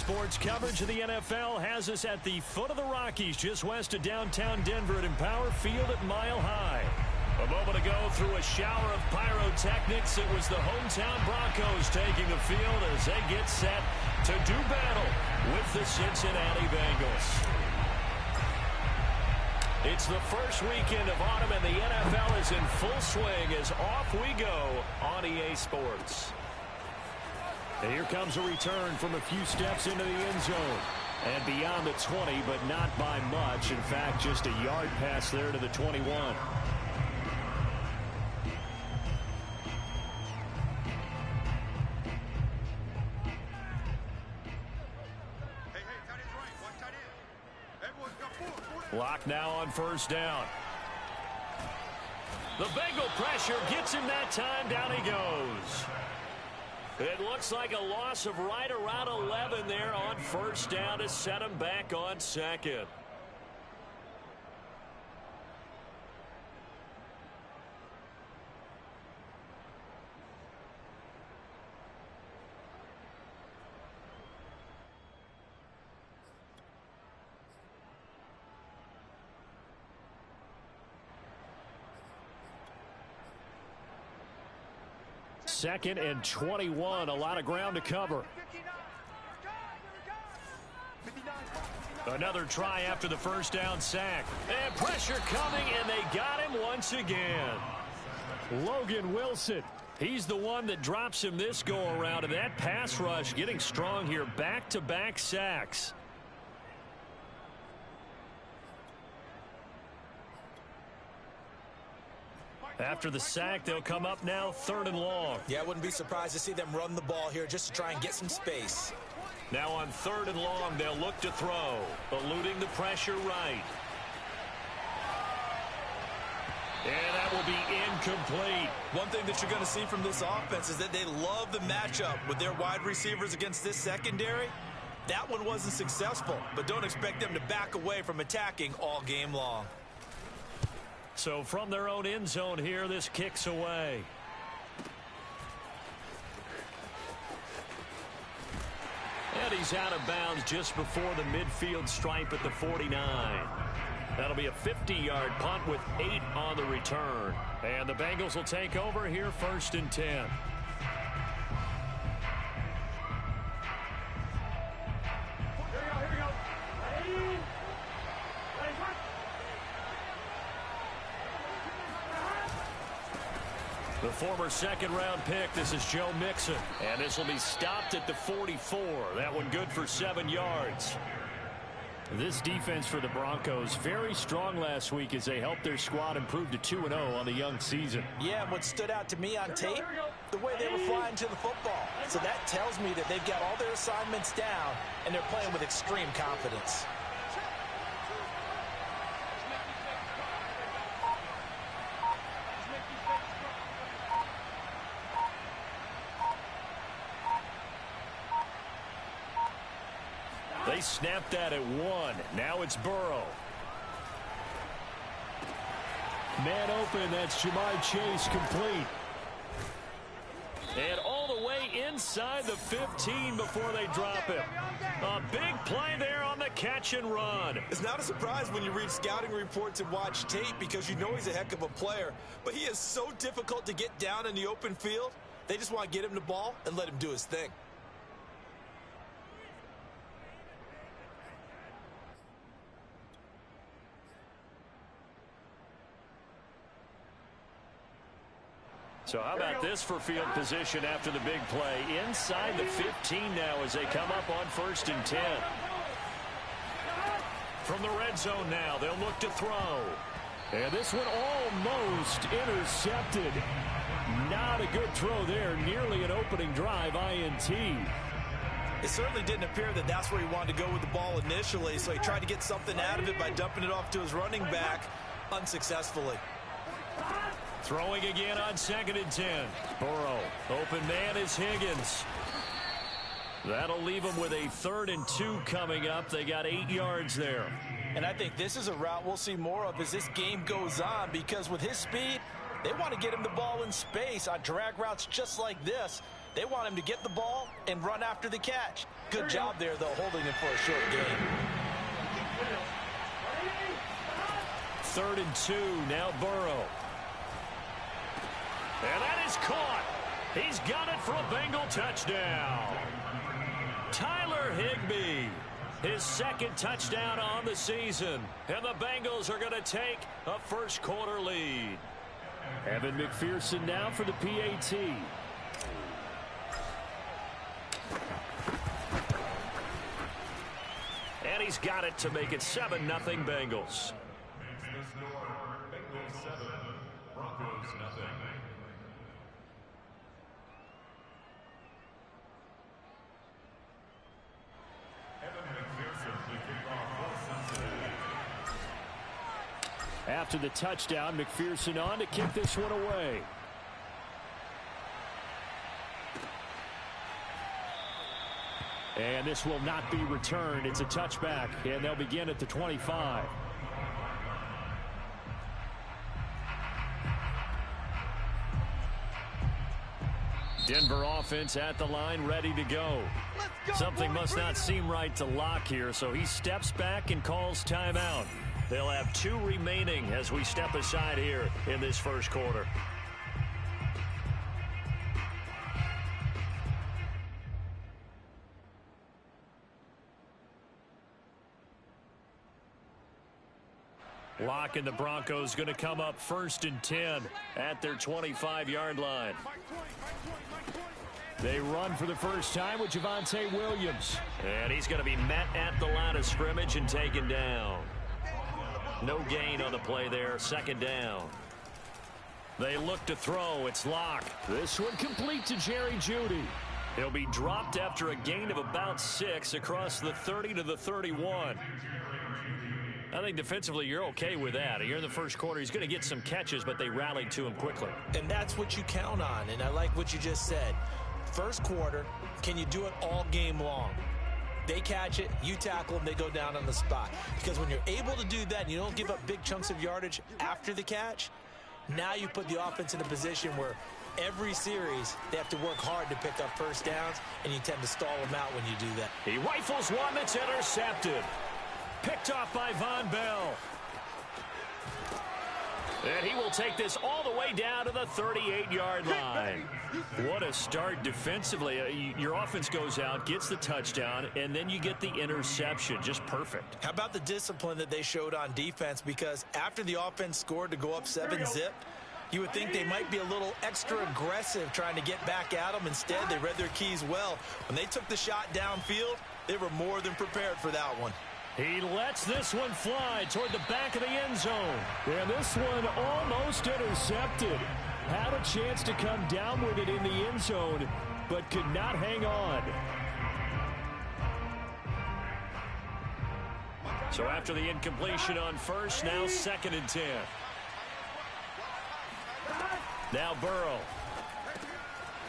Sports coverage of the NFL has us at the foot of the Rockies, just west of downtown Denver at Empower Field at Mile High. A moment ago, through a shower of pyrotechnics, it was the hometown Broncos taking the field as they get set to do battle with the Cincinnati Bengals. It's the first weekend of autumn, and the NFL is in full swing as off we go on EA Sports. And here comes a return from a few steps into the end zone. And beyond the 20, but not by much. In fact, just a yard pass there to the 21. Lock now on first down. The Bengal pressure gets him that time. Down he goes. It looks like a loss of right around 11 there on first down to set him back on second. Second and 21, a lot of ground to cover. Another try after the first down sack. And pressure coming, and they got him once again. Logan Wilson, he's the one that drops him this go-around, and that pass rush getting strong here. Back-to-back sacks. After the sack, they'll come up now 3rd and long. Yeah, I wouldn't be surprised to see them run the ball here just to try and get some space. Now on 3rd and long, they'll look to throw, eluding the pressure right. And that will be incomplete. One thing that you're going to see from this offense is that they love the matchup with their wide receivers against this secondary. That one wasn't successful, but don't expect them to back away from attacking all game long. So from their own end zone here, this kicks away. And he's out of bounds just before the midfield stripe at the 49. That'll be a 50-yard punt with 8 on the return. And the Bengals will take over here 1st and 10. The former second-round pick, this is Joe Mixon. And this will be stopped at the 44. That one good for 7 yards. This defense for the Broncos, very strong last week as they helped their squad improve to 2-0 on the young season. Yeah, and what stood out to me on tape, the way they were flying to the football. So that tells me that they've got all their assignments down, and they're playing with extreme confidence. They snapped that at 1. Now it's Burrow. Man open, that's Jamar Chase complete. And all the way inside the 15 before they drop him. A big play there on the catch and run. It's not a surprise when you read scouting reports and watch tape because you know he's a heck of a player. But he is so difficult to get down in the open field. They just want to get him the ball and let him do his thing. So how about this for field position after the big play? Inside the 15 now as they come up on 1st and 10. From the red zone now, they'll look to throw. And this one almost intercepted. Not a good throw there. Nearly an opening drive, INT. It certainly didn't appear that that's where he wanted to go with the ball initially, so he tried to get something out of it by dumping it off to his running back unsuccessfully. Throwing again on 2nd and 10. Burrow. Open man is Higgins. That'll leave them with a 3rd and 2 coming up. They got 8 yards there. And I think this is a route we'll see more of as this game goes on, because with his speed, they want to get him the ball in space on drag routes just like this. They want him to get the ball and run after the catch. Good job there, though, holding him for a short gain. 3rd and 2, now Burrow. And that is caught. He's got it for a Bengal touchdown. Tyler Higbee, his 2nd touchdown on the season. And the Bengals are going to take a first-quarter lead. Evan McPherson now for the PAT. And he's got it to make it 7-0 Bengals. Bengals 7, Broncos nothing. After the touchdown, McPherson on to kick this one away. And this will not be returned. It's a touchback, and they'll begin at the 25. Denver offense at the line, ready to go. Something must not seem right to Locke here, so he steps back and calls timeout. They'll have 2 remaining as we step aside here in this first quarter. Locke and the Broncos going to come up 1st and 10 at their 25-yard line. They run for the first time with Javonte Williams. And he's going to be met at the line of scrimmage and taken down. No gain on the play there, 2nd down. They look to throw. It's Locke. This one complete to Jerry Jeudy. He'll be dropped after a gain of about 6 across the 30 to the 31. I think defensively you're okay with that. You're in the first quarter. He's going to get some catches, but they rallied to him quickly. And that's what you count on, and I like what you just said. First quarter, can you do it all game long? They catch it, you tackle them, they go down on the spot. Because when you're able to do that and you don't give up big chunks of yardage after the catch, now you put the offense in a position where every series they have to work hard to pick up first downs, and you tend to stall them out when you do that. He rifles one that's intercepted. Picked off by Von Bell. And he will take this all the way down to the 38-yard line. What a start defensively. Your offense goes out, gets the touchdown, and then you get the interception. Just perfect. How about the discipline that they showed on defense? Because after the offense scored to go up 7-zip, you would think they might be a little extra aggressive trying to get back at them. Instead, they read their keys well. When they took the shot downfield, they were more than prepared for that one. He lets this one fly toward the back of the end zone. And this one almost intercepted. Had a chance to come down with it in the end zone, but could not hang on. So after the incompletion on first, now 2nd and 10. Now Burrow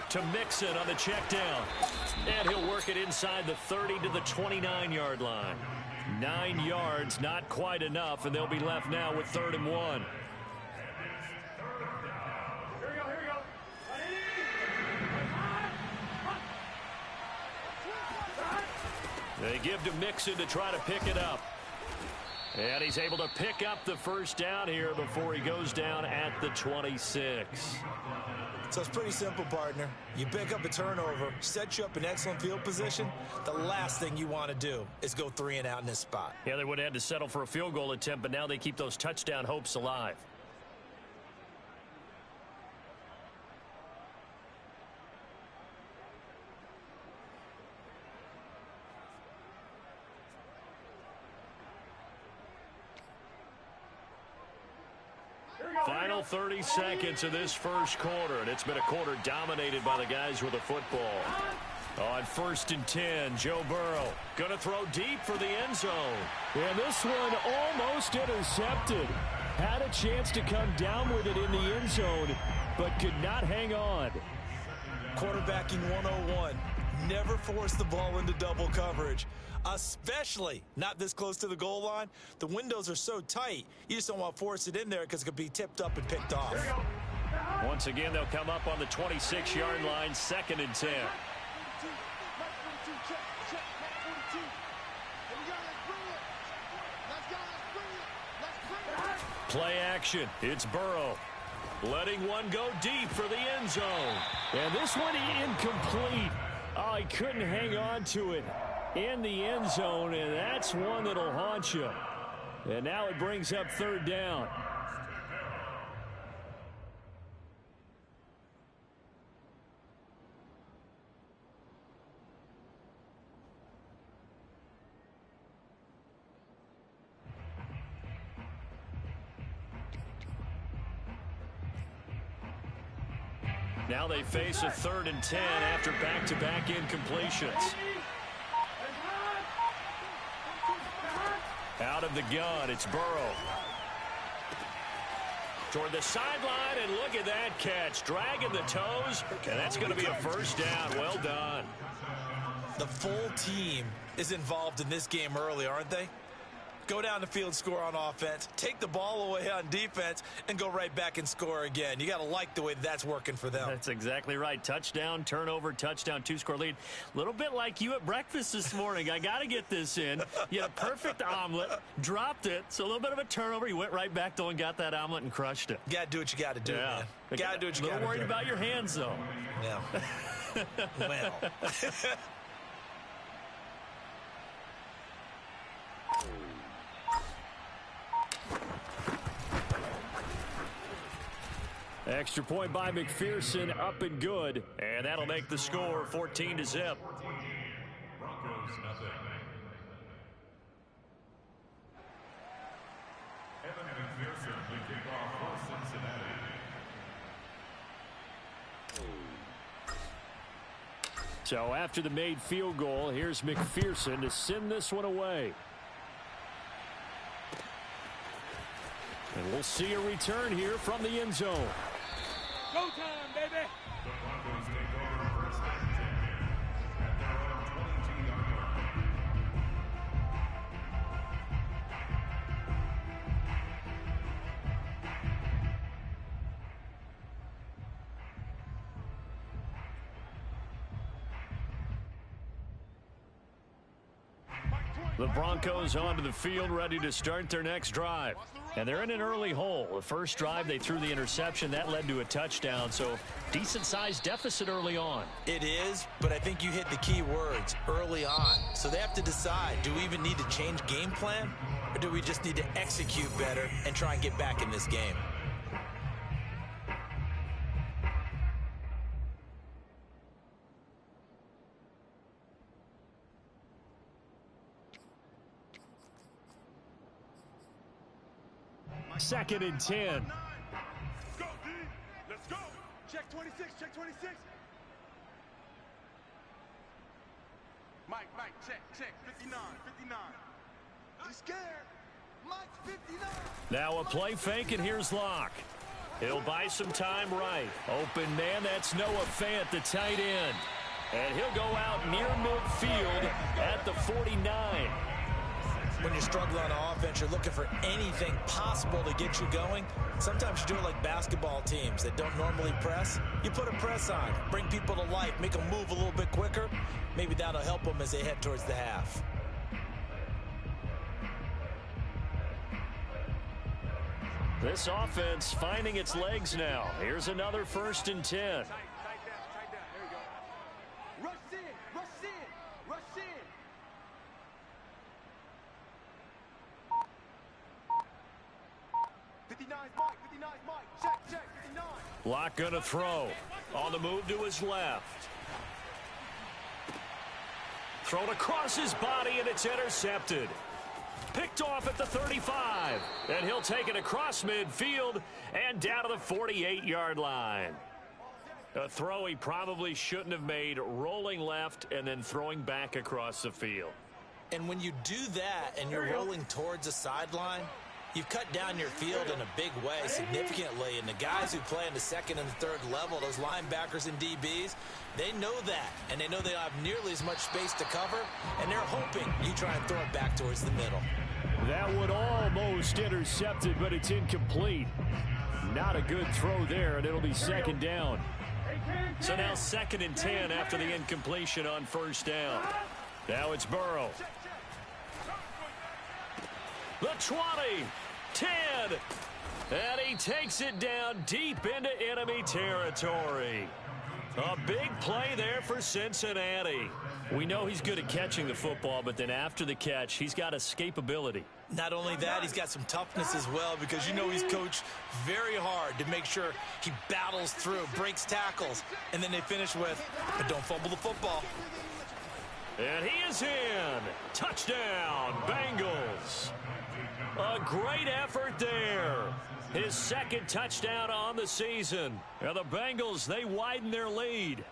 to Mixon on the check down. And he'll work it inside the 30 to the 29-yard line. 9 yards, not quite enough, and they'll be left now with 3rd and 1. They give to Mixon to try to pick it up. And he's able to pick up the first down here before he goes down at the 26. So it's pretty simple, partner. You pick up a turnover, set you up in excellent field position. The last thing you want to do is go 3 and out in this spot. Yeah, they would have had to settle for a field goal attempt, but now they keep those touchdown hopes alive. Final 30 seconds of this first quarter, and it's been a quarter dominated by the guys with the football. On 1st and 10, Joe Burrow going to throw deep for the end zone. And this one almost intercepted. Had a chance to come down with it in the end zone, but could not hang on. Quarterbacking 101. Never force the ball into double coverage, especially not this close to the goal line. The windows are so tight, you just don't want to force it in there because it could be tipped up and picked off. Once again, they'll come up on the 26-yard line, 2nd and 10. Play action. It's Burrow. Letting one go deep for the end zone. And this one incomplete. Oh, he couldn't hang on to it in the end zone, and that's one that'll haunt you. And now it brings up 3rd down. Now they face a 3rd and 10 after back-to-back incompletions. Out of the gun, it's Burrow. Toward the sideline, and look at that catch. Dragging the toes, and that's going to be a 1st down. Well done. The full team is involved in this game early, aren't they? Go down the field, score on offense, take the ball away on defense, and go right back and score again. You got to like the way that's working for them. That's exactly right. Touchdown, turnover, touchdown, 2-score lead. A little bit like you at breakfast this morning. I got to get this in. You had a perfect omelet, dropped it, so a little bit of a turnover. You went right back, though, and got that omelet and crushed it. You got to do what you got to do, man. You got to do what you got to do. A little worried about your hands, though. Yeah. Well. Extra point by McPherson, up and good. And that'll make the score 14-0. Broncos nothing. Evan McPherson will kick off for Cincinnati. So after the made field goal, here's McPherson to send this one away. And we'll see a return here from the end zone. Go time, baby. The Broncos take over 1st and 10 at their own 22-yard line. The Broncos onto the field, ready to start their next drive. And they're in an early hole. The first drive, they threw the interception. That led to a touchdown, so decent-sized deficit early on. It is, but I think you hit the key words, early on. So they have to decide, do we even need to change game plan, or do we just need to execute better and try and get back in this game? Second and 10. Go, D. Let's go. Check 26. Check 26. Mike, check. 59. He's scared. Mike's 59. Now a play fake, and here's Locke. He'll buy some time right. Open man, that's Noah Fant, the tight end. And he'll go out near midfield at the 49. When you're struggling on offense, you're looking for anything possible to get you going. Sometimes you do it like basketball teams that don't normally press. You put a press on, bring people to life, make them move a little bit quicker. Maybe that'll help them as they head towards the half. This offense finding its legs now. Here's another 1st and 10. Tight down. There you go. Rush in. 59's Mike. Check. 59. Locke gonna throw. On the move to his left. Thrown across his body, and it's intercepted. Picked off at the 35. And he'll take it across midfield and down to the 48-yard line. A throw he probably shouldn't have made, rolling left and then throwing back across the field. And when you do that and you're rolling towards the sideline, you've cut down your field in a big way significantly. And the guys who play in the 2nd and 3rd level, those linebackers and DBs, they know that. And they know they don't have nearly as much space to cover. And they're hoping you try and throw it back towards the middle. That one almost intercepted, but it's incomplete. not a good throw there, and it'll be second down. So now 2nd and 10 after the incompletion on first down. Now it's Burrow. The 20, 10, and he takes it down deep into enemy territory. A big play there for Cincinnati. We know he's good at catching the football, but then after the catch, he's got escapability. Not only that, he's got some toughness as well, because you know he's coached very hard to make sure he battles through, breaks tackles, and then they finish with, but don't fumble the football. And he is in. Touchdown, Bengals. A great effort there. His 2nd touchdown on the season. And the Bengals, they widen their lead.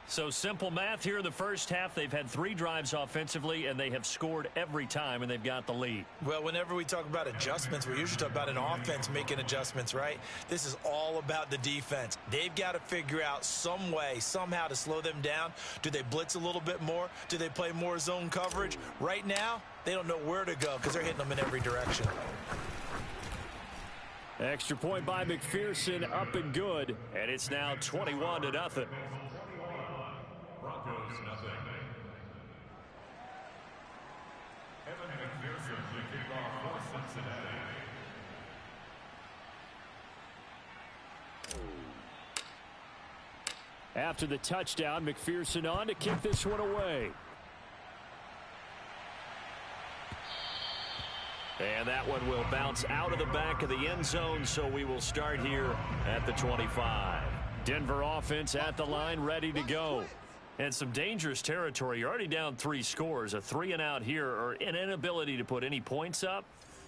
So simple math here in the first half. They've had 3 drives offensively, and they have scored every time, and they've got the lead. Well, whenever we talk about adjustments, we usually talk about an offense making adjustments, right? This is all about the defense. They've got to figure out some way, somehow to slow them down. Do they blitz a little bit more? Do they play more zone coverage? Right now, they don't know where to go because they're hitting them in every direction. Extra point by McPherson, up and good, and it's now 21-0. Broncos nothing. Evan McPherson to kick off for Cincinnati. After the touchdown, McPherson on to kick this one away. And that one will bounce out of the back of the end zone, so we will start here at the 25. Denver offense at the line, ready to go. And some dangerous territory. You're already down 3 scores. A 3 and out here, or an inability to put any points up.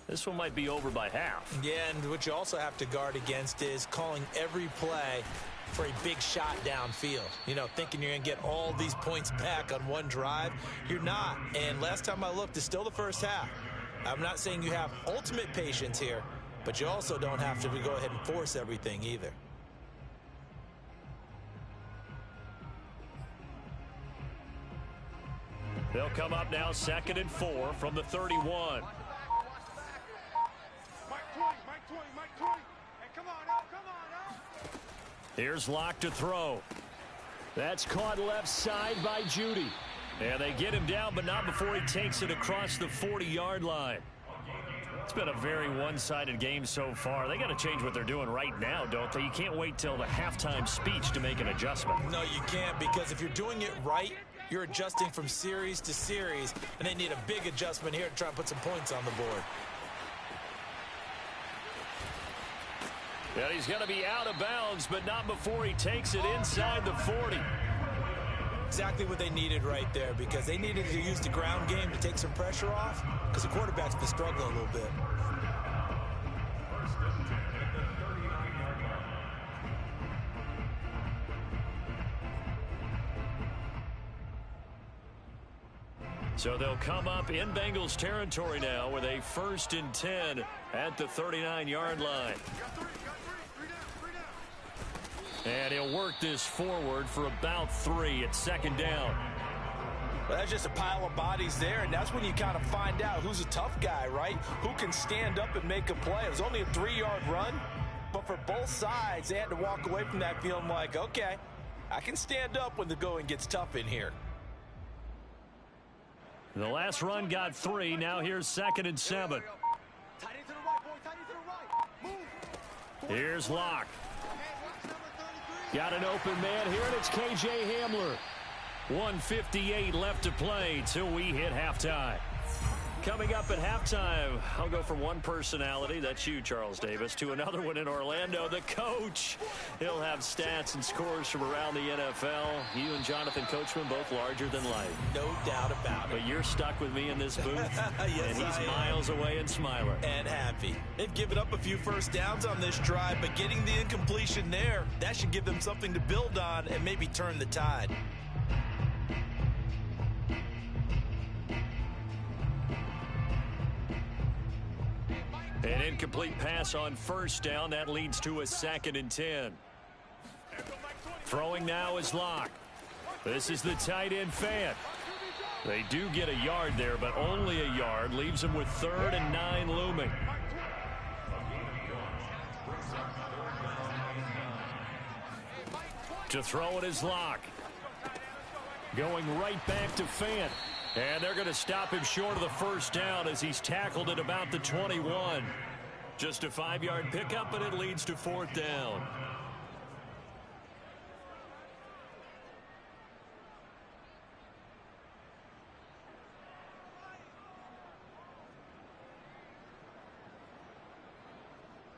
This one might be over by half. Yeah, and what you also have to guard against is calling every play for a big shot downfield. You know, thinking you're going to get all these points back on one drive. You're not. And last time I looked, it's still the first half. I'm not saying you have ultimate patience here, but you also don't have to go ahead and force everything either. They'll come up now 2nd and 4 from the 31. Mike 20, and come on out. Here's Locke to throw. That's caught left side by Judy. And they get him down, but not before he takes it across the 40-yard line. It's been a very one-sided game so far. They got to change what they're doing right now, don't they? You can't wait till the halftime speech to make an adjustment. No, you can't, because if you're doing it right, you're adjusting from series to series, and they need a big adjustment here to try and put some points on the board. And he's going to be out of bounds, but not before he takes it inside the 40. Exactly what they needed right there, because they needed to use the ground game to take some pressure off, because the quarterback's been struggling a little bit. First and 10 at the 39-yard line. So they'll come up in Bengals territory now with a 1st and 10 at the 39-yard line. And he'll work this forward for about 3 at 2nd down. Well, that's just a pile of bodies there, and that's when you kind of find out who's a tough guy, right? Who can stand up and make a play. It was only a 3-yard run, but for both sides, they had to walk away from that feeling like, okay, I can stand up when the going gets tough in here. The last run got 3. Now here's 2nd and 7. Here's Locke. Got an open man here, and it's K.J. Hamler. 1:58 left to play till we hit halftime. Coming up at halftime, I'll go from one personality, that's you, Charles Davis, to another one in Orlando, the coach. He'll have stats and scores from around the NFL. You and Jonathan Coachman, both larger than life. No doubt about it. But you're stuck with me in this booth, yes, and he's miles away and smiling. And happy. They've given up a few first downs on this drive, but getting the incompletion there, that should give them something to build on and maybe turn the tide. An incomplete pass on first down. That leads to a 2nd and 10. Throwing now is Locke. This is the tight end Fant. They do get a yard there, but only a yard. Leaves them with 3rd and 9 looming. To throw it is Locke. Going right back to Fant. And they're going to stop him short of the first down as he's tackled at about the 21. Just a 5-yard pickup, and it leads to 4th down.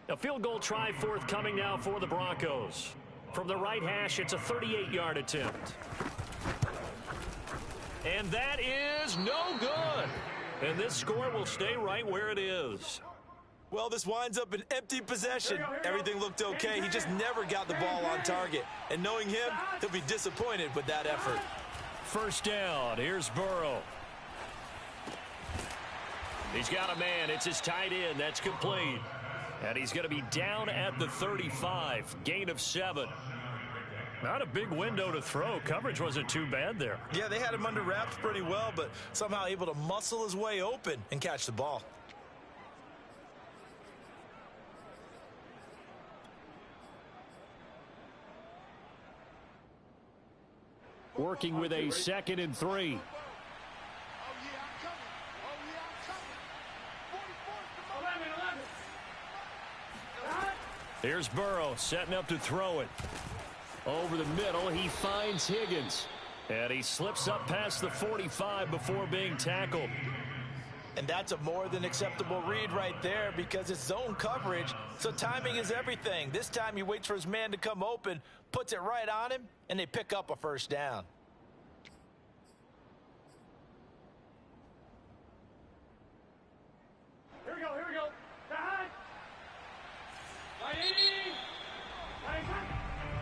A field goal try forthcoming now for the Broncos. From the right hash, it's a 38-yard attempt. And that is no good. And this score will stay right where it is. Well, this winds up an empty possession. Everything looked okay. He just never got the ball on target. And knowing him, he'll be disappointed with that effort. First down. Here's Burrow. He's got a man. It's his tight end. That's complete. And he's going to be down at the 35. Gain of 7. Not a big window to throw. Coverage wasn't too bad there. Yeah, they had him under wraps pretty well, but somehow able to muscle his way open and catch the ball. Working with a 2nd and 3. Here's Burrow setting up to throw it. Over the middle, he finds Higgins. And he slips up past the 45 before being tackled. And that's a more than acceptable read right there because it's zone coverage, so timing is everything. This time he waits for his man to come open, puts it right on him, and they pick up a first down. Here we go.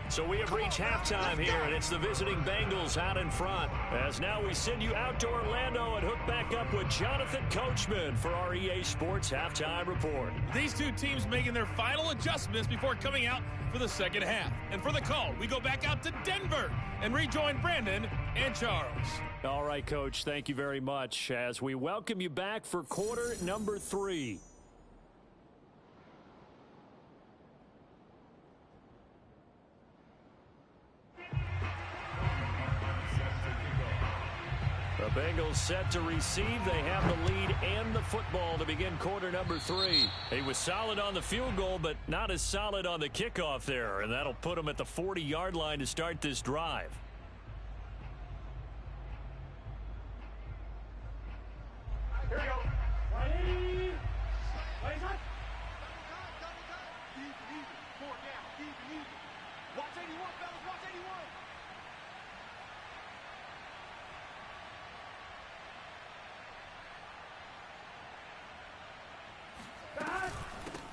So we have reached halftime here, and it's the visiting Bengals out in front. As now we send you out to Orlando and hook back up with Jonathan Coachman for our EA Sports Halftime Report. These two teams making their final adjustments before coming out for the second half. And for the call, we go back out to Denver and rejoin Brandon and Charles. All right, Coach, thank you very much as we welcome you back for quarter number 3. The Bengals set to receive. They have the lead and the football to begin quarter number 3. He was solid on the field goal, but not as solid on the kickoff there, and that'll put him at the 40-yard line to start this drive. Here we go. 180. Play time. Easy. 4 down. Easy. Watch 81, fellas. Watch 81.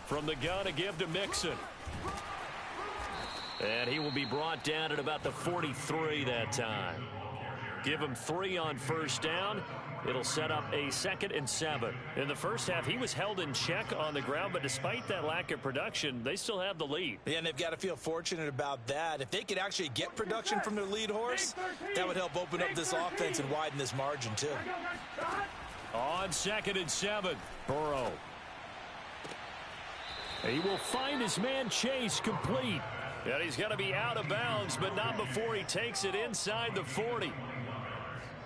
From the gun, a give to Mixon. And he will be brought down at about the 43 that time. Give him 3 on first down. It'll set up a 2nd and 7. In the first half, he was held in check on the ground, but despite that lack of production, they still have the lead. Yeah, and they've got to feel fortunate about that. If they could actually get production from their lead horse, that would help open up this offense and widen this margin too. On 2nd and 7, Burrow. He will find his man Chase complete. And he's going to be out of bounds, but not before he takes it inside the 40.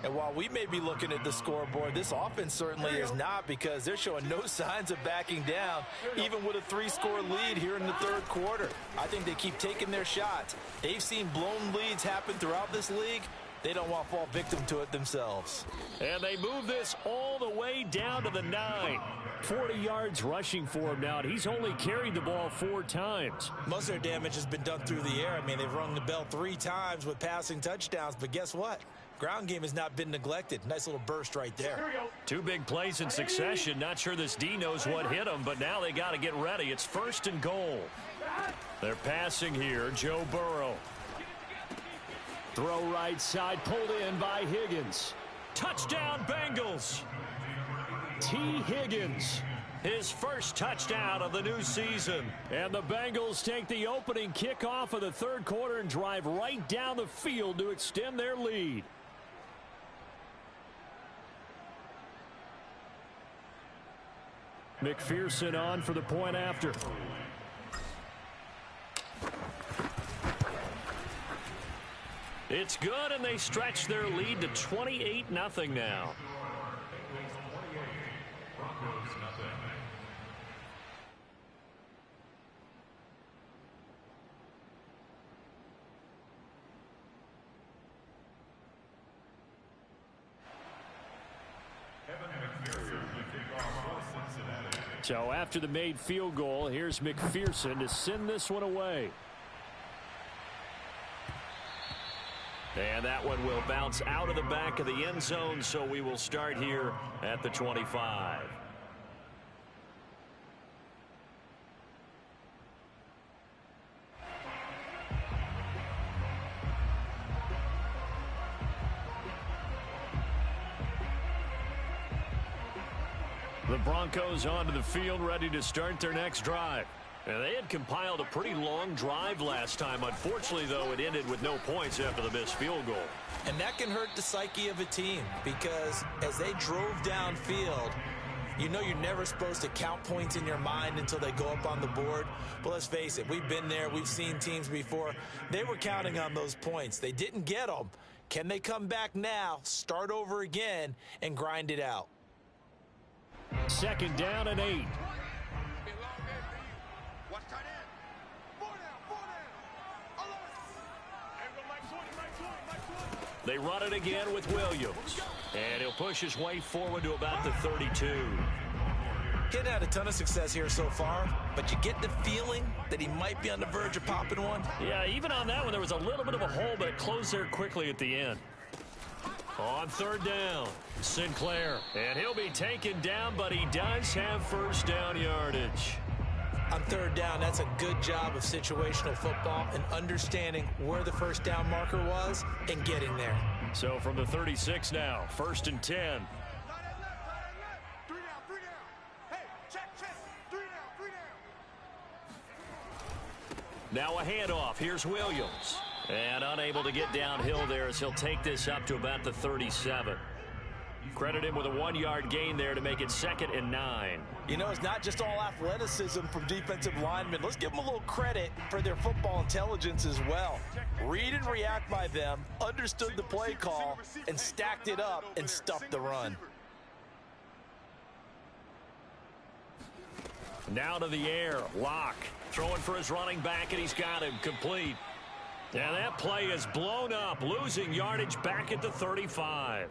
And while we may be looking at the scoreboard, this offense certainly is not because they're showing no signs of backing down, even with a 3-score lead here in the third quarter. I think they keep taking their shots. They've seen blown leads happen throughout this league. They don't want to fall victim to it themselves. And they move this all the way down to the 9. 40 yards rushing for him now, and he's only carried the ball 4 times. Most of their damage has been done through the air. I mean, they've rung the bell 3 times with passing touchdowns, but guess what? Ground game has not been neglected. Nice little burst right there. 2 big plays in succession. Not sure this D knows what hit him, but now they got to get ready. It's 1st and goal. They're passing here. Joe Burrow. Throw right side, pulled in by Higgins. Touchdown, Bengals. T. Higgins, his first touchdown of the new season. And the Bengals take the opening kickoff of the third quarter and drive right down the field to extend their lead. McPherson on for the point after. It's good, and they stretch their lead to 28-0 now. Bengals 28, Broncos nothing. So after the made field goal, here's McPherson to send this one away. And that one will bounce out of the back of the end zone, so we will start here at the 25. The Broncos onto the field, ready to start their next drive. And they had compiled a pretty long drive last time. Unfortunately, though, it ended with no points after the missed field goal. And that can hurt the psyche of a team, because as they drove downfield, you know you're never supposed to count points in your mind until they go up on the board. But let's face it, we've been there. We've seen teams before. They were counting on those points. They didn't get them. Can they come back now, start over again, and grind it out? 2nd down and 8. They run it again with Williams. And he'll push his way forward to about the 32. He hadn't had a ton of success here so far, but you get the feeling that he might be on the verge of popping one. Yeah, even on that one, there was a little bit of a hole, but it closed there quickly at the end. On 3rd down, Sinclair. And he'll be taken down, but he does have first down yardage. On 3rd down, that's a good job of situational football and understanding where the first down marker was and getting there. So from the 36 now, 1st and 10. 3 down, 3 down. Hey, check. 3 down. Now a handoff. Here's Williams. And unable to get downhill there as he'll take this up to about the 37. Credit him with a 1-yard gain there to make it 2nd and 9. You know, it's not just all athleticism from defensive linemen. Let's give them a little credit for their football intelligence as well. Read and react by them, understood the play call, and stacked it up and stuffed the run. Now to the air. Locke throwing for his running back, and he's got him complete. And that play is blown up, losing yardage back at the 35.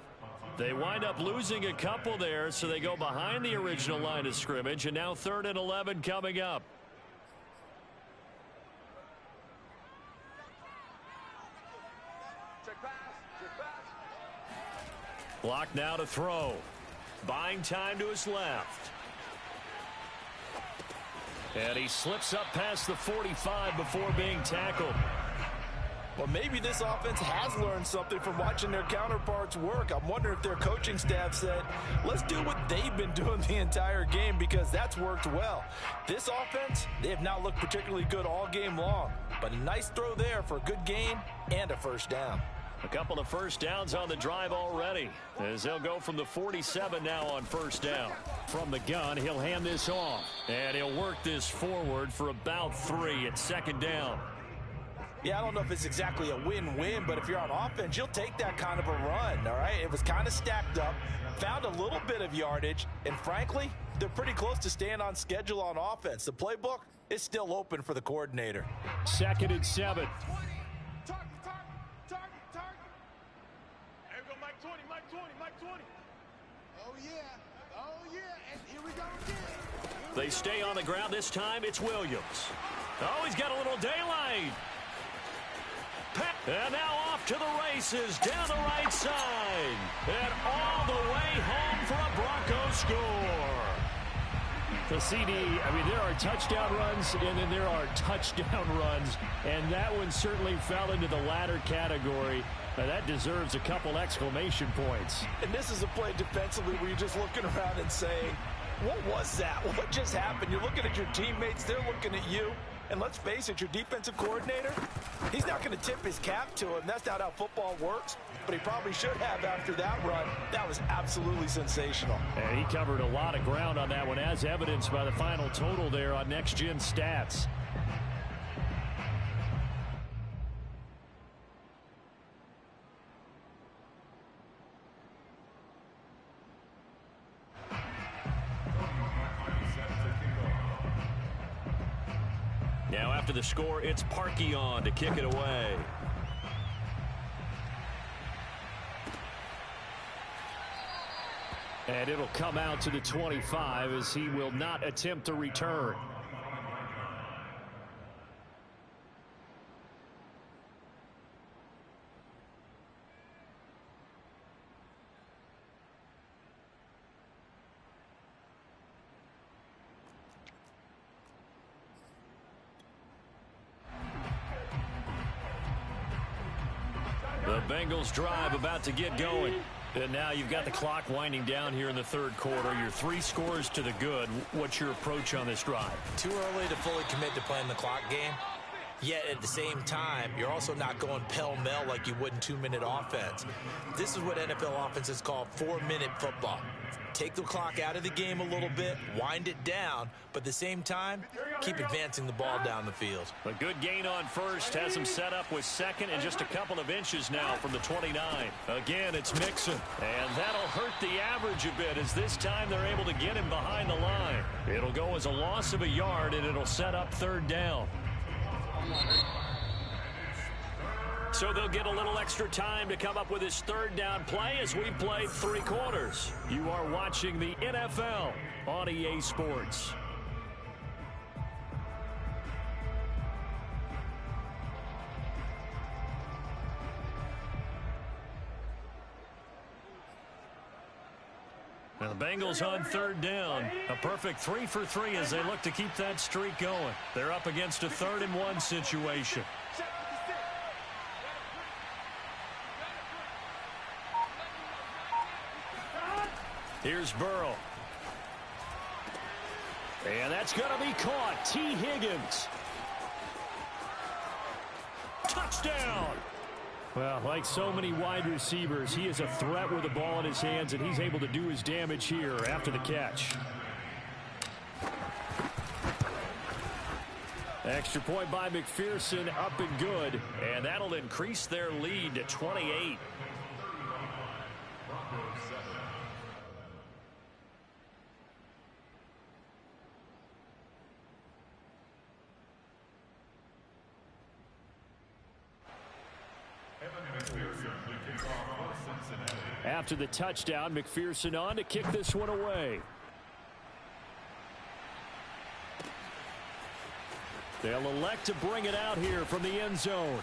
They wind up losing a couple there, so they go behind the original line of scrimmage, and now 3rd and 11 coming up. Check pass. Locke now to throw. Buying time to his left. And he slips up past the 45 before being tackled. Well, maybe this offense has learned something from watching their counterparts work. I'm wondering if their coaching staff said, let's do what they've been doing the entire game, because that's worked well. This offense, they have not looked particularly good all game long, but a nice throw there for a good gain and a first down. A couple of first downs on the drive already, as they'll go from the 47 now on first down. From the gun, he'll hand this off, and he'll work this forward for about 3 at 2nd down. Yeah, I don't know if it's exactly a win-win, but if you're on offense, you'll take that kind of a run, all right? It was kind of stacked up, found a little bit of yardage, and frankly, they're pretty close to staying on schedule on offense. The playbook is still open for the coordinator. 2nd and 7. Target. Here we go, Mike 20. Oh, yeah. And here we go again. They stay on the ground. This time it's Williams. Oh, he's got a little daylight. And now off to the races down the right side. And all the way home for a Broncos score. The CD, I mean, there are touchdown runs, and then there are touchdown runs, and that one certainly fell into the latter category. Now, that deserves a couple exclamation points. And this is a play defensively where you're just looking around and saying, what was that? What just happened? You're looking at your teammates, they're looking at you. And let's face it, your defensive coordinator, he's not going to tip his cap to him. That's not how football works, but he probably should have after that run. That was absolutely sensational. And he covered a lot of ground on that one, as evidenced by the final total there on Next Gen Stats. Now after the score, it's Parkey on to kick it away. And it'll come out to the 25 as he will not attempt to return. The Bengals drive about to get going. And now you've got the clock winding down here in the third quarter. Your 3 scores to the good. What's your approach on this drive? Too early to fully commit to playing the clock game. Yet at the same time, you're also not going pell-mell like you would in 2-minute offense. This is what NFL offenses call 4-minute football. Take the clock out of the game a little bit, wind it down, but at the same time, keep advancing the ball down the field. A good gain on first, has him set up with second and just a couple of inches now from the 29. Again, it's Mixon, and that'll hurt the average a bit as this time they're able to get him behind the line. It'll go as a loss of a yard, and it'll set up third down. So they'll get a little extra time to come up with his third down play as we've played 3 quarters. You are watching the NFL on EA Sports. Now the Bengals on third down. A perfect 3 for 3 as they look to keep that streak going. They're up against a 3rd and 1 situation. Here's Burrow. And that's going to be caught. T. Higgins. Touchdown. Well, like so many wide receivers, he is a threat with the ball in his hands, and he's able to do his damage here after the catch. Extra point by McPherson, up and good, and that'll increase their lead to 28. After the touchdown, McPherson on to kick this one away. They'll elect to bring it out here from the end zone.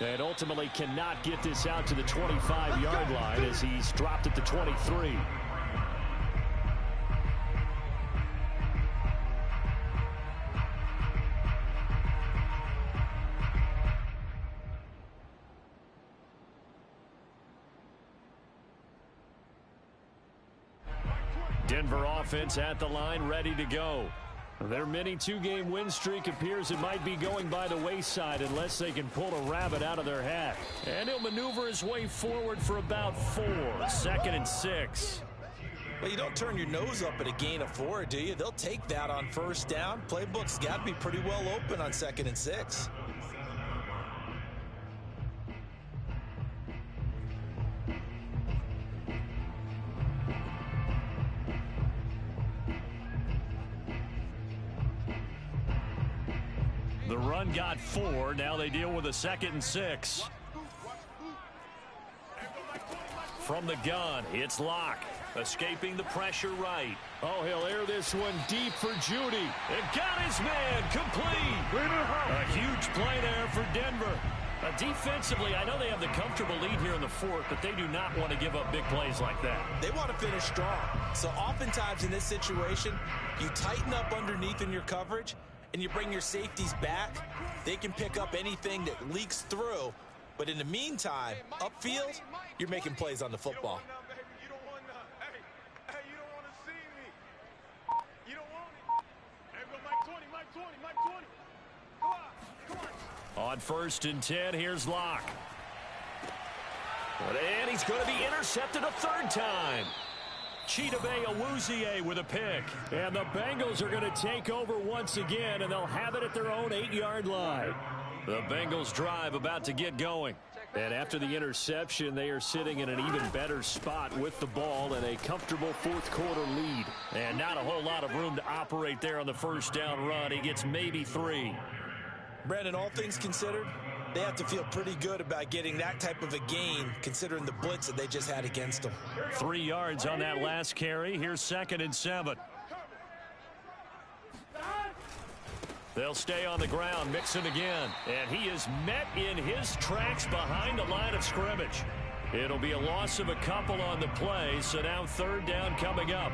And ultimately cannot get this out to the 25-yard line as he's dropped at the 23. Denver offense at the line, ready to go. Their mini 2-game win streak appears it might be going by the wayside unless they can pull a rabbit out of their hat. And he'll maneuver his way forward for about 4. 2nd and 6. Well, you don't turn your nose up at a gain of 4, do you? They'll take that on first down. Playbook's got to be pretty well open on 2nd and 6. The run got 4. Now they deal with a 2nd and 6. From the gun, it's Locke. Escaping the pressure right. Oh, he'll air this one deep for Judy. And got his man complete. A huge play there for Denver. Defensively, I know they have the comfortable lead here in the 4th, but they do not want to give up big plays like that. They want to finish strong. So oftentimes in this situation, you tighten up underneath in your coverage, and you bring your safeties back. They can pick up anything that leaks through. But in the meantime, upfield, you're making plays on the football. On 1st and 10, here's Locke. And he's going to be intercepted a 3rd time. Chidobe Awuzie with a pick. And the Bengals are going to take over once again, and they'll have it at their own 8-yard line. The Bengals drive about to get going. And after the interception, they are sitting in an even better spot with the ball and a comfortable fourth quarter lead. And not a whole lot of room to operate there on the first down run. He gets maybe 3. Brandon, all things considered, they have to feel pretty good about getting that type of a gain considering the blitz that they just had against them. 3 yards on that last carry. Here's 2nd and 7. They'll stay on the ground, Mixon again. And he is met in his tracks behind the line of scrimmage. It'll be a loss of a couple on the play, so now 3rd down coming up.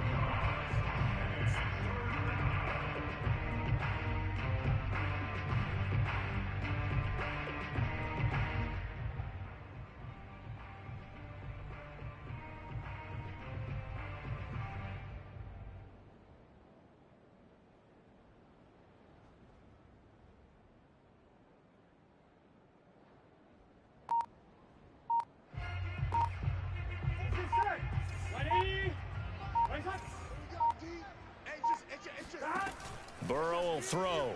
Burrow will throw.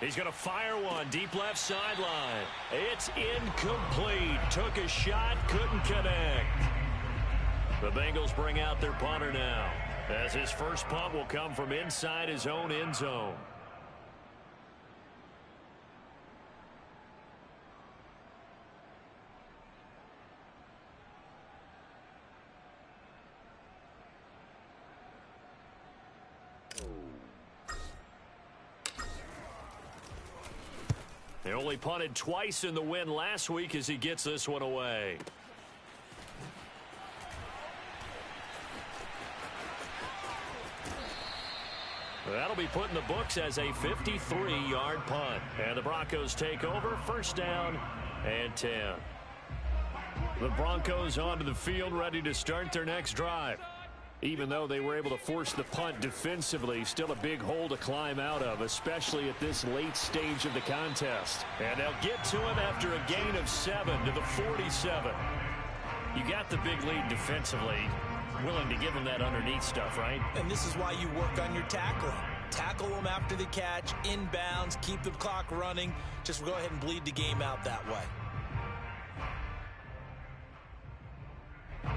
He's going to fire one deep left sideline. It's incomplete. Took a shot, couldn't connect. The Bengals bring out their punter now, as his first punt will come from inside his own end zone. He only punted twice in the win last week as he gets this one away. That'll be put in the books as a 53-yard punt. And the Broncos take over, 1st down and 10. The Broncos onto the field, ready to start their next drive. Even though they were able to force the punt defensively, still a big hole to climb out of, especially at this late stage of the contest. And they'll get to him after a gain of 7 to the 47. You got the big lead defensively. Willing to give him that underneath stuff, right? And this is why you work on your tackling. Tackle them after the catch, inbounds, keep the clock running. Just go ahead and bleed the game out that way.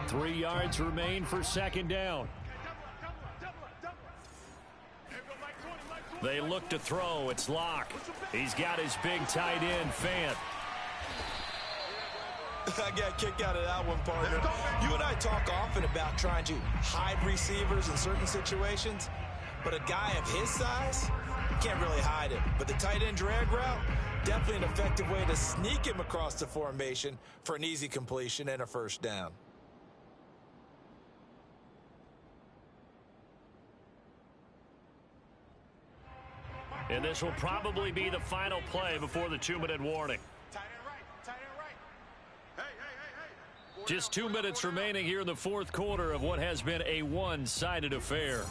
3 yards remain for 2nd down. They look to throw. It's Locke. He's got his big tight end, Fant. I got a kick out of that one, partner. You and I talk often about trying to hide receivers in certain situations, but a guy of his size, you can't really hide him. But the tight end drag route, definitely an effective way to sneak him across the formation for an easy completion and a 1st down. And this will probably be the final play before the 2-minute warning. Just 2 minutes remaining here in the 4th quarter of what has been a one-sided affair.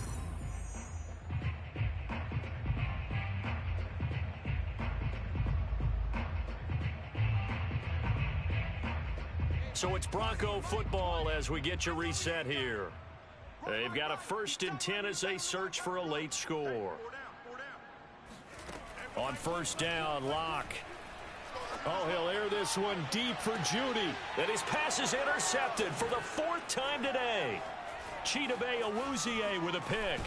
So it's Bronco football as we get you reset here. They've got a 1st and 10 as they search for a late score. On 1st down, Locke. Oh, he'll air this one deep for Judy. And his pass is intercepted for the 4th time today. Chidobe Awuzie with a pick.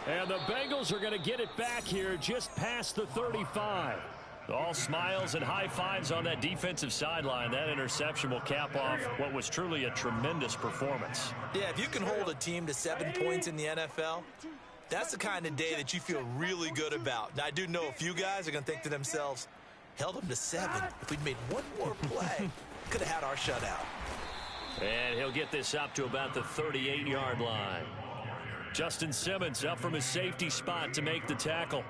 And the Bengals are going to get it back here just past the 35. All smiles and high fives on that defensive sideline. That interception will cap off what was truly a tremendous performance. Yeah, if you can hold a team to 7 points in the NFL, that's the kind of day that you feel really good about. Now, I do know a few guys are going to think to themselves, held them to 7. If we'd made one more play, could have had our shutout. And he'll get this up to about the 38-yard line. Justin Simmons up from his safety spot to make the tackle.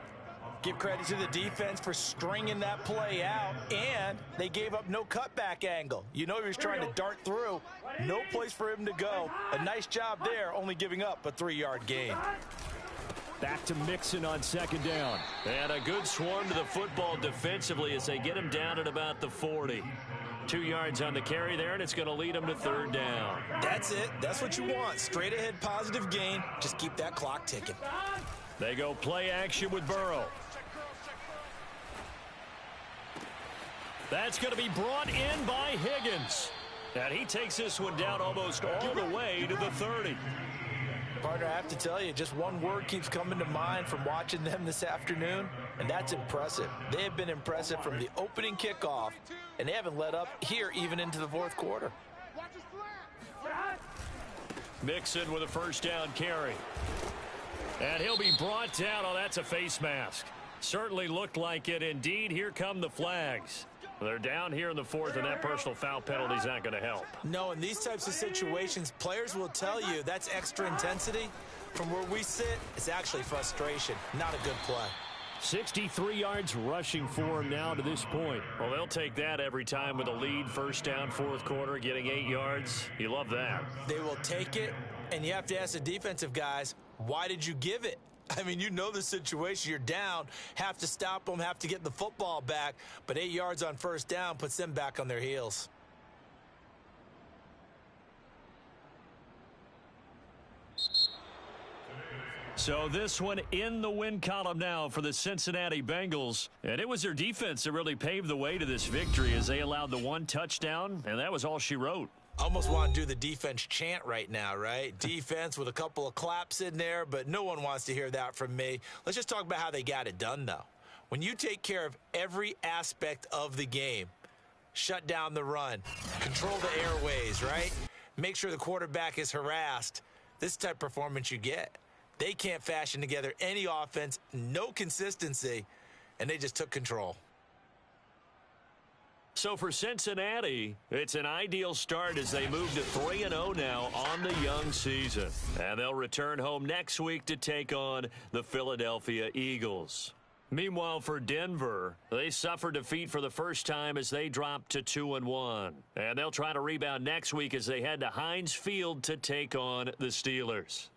Give credit to the defense for stringing that play out, and they gave up no cutback angle. You know he was trying to dart through. No place for him to go. A nice job there, only giving up a 3-yard gain. Back to Mixon on 2nd down. And a good swarm to the football defensively as they get him down at about the 40. 2 yards on the carry there, and it's going to lead them to 3rd down. That's it. That's what you want. Straight ahead positive gain. Just keep that clock ticking. They go play action with Burrow. That's going to be brought in by Higgins. And he takes this one down almost all the way to the 30. Partner, I have to tell you, just one word keeps coming to mind from watching them this afternoon, and that's impressive. They have been impressive from the opening kickoff, and they haven't let up here even into the fourth quarter. Mixon with a first down carry. And he'll be brought down. Oh, that's a face mask. Certainly looked like it. Indeed, here come the flags. They're down here in the fourth, and that personal foul penalty is not going to help. No, in these types of situations, players will tell you that's extra intensity. From where we sit, it's actually frustration. Not a good play. 63 yards rushing for him now to this point. Well, they'll take that every time with a lead. First down, fourth quarter, getting 8 yards. You love that. They will take it, and you have to ask the defensive guys, why did you give it? I mean, you know the situation. You're down, have to stop them, have to get the football back, but 8 yards on first down puts them back on their heels. So this one in the win column now for the Cincinnati Bengals. And it was their defense that really paved the way to this victory as they allowed the one touchdown, and that was all she wrote. Almost want to do the defense chant right now, right? Defense with a couple of claps in there, but no one wants to hear that from me. Let's just talk about how they got it done, though. When you take care of every aspect of the game, shut down the run, control the airways, right? Make sure the quarterback is harassed. This type of performance you get. They can't fashion together any offense, no consistency, and they just took control. So for Cincinnati, it's an ideal start as they move to 3-0 now on the young season. And they'll return home next week to take on the Philadelphia Eagles. Meanwhile, for Denver, they suffered defeat for the first time as they dropped to 2-1. And they'll try to rebound next week as they head to Heinz Field to take on the Steelers.